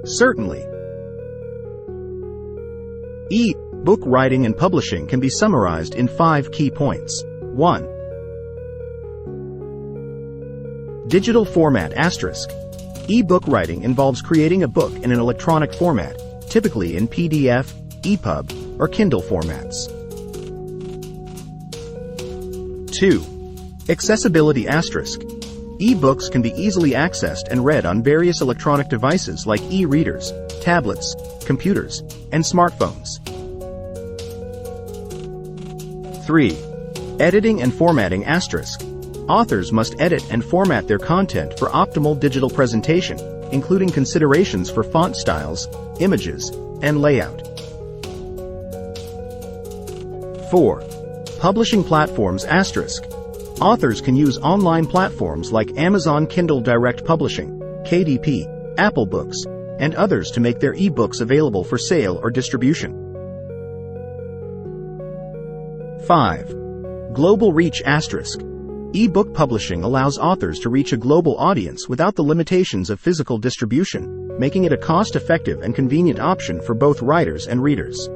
Certainly. E-book writing and publishing can be summarized in 5 key points. 1. Digital format **. E-book writing involves creating a book in an electronic format, typically in PDF, EPUB, or Kindle formats. 2. Accessibility **. E-books can be easily accessed and read on various electronic devices like e-readers, tablets, computers, and smartphones. 3. Editing and formatting **. Authors must edit and format their content for optimal digital presentation, including considerations for font styles, images, and layout. 4. Publishing platforms **. Authors can use online platforms like Amazon Kindle Direct Publishing, KDP, Apple Books, and others to make their e-books available for sale or distribution. 5. Global reach **. E-book publishing allows authors to reach a global audience without the limitations of physical distribution, making it a cost-effective and convenient option for both writers and readers.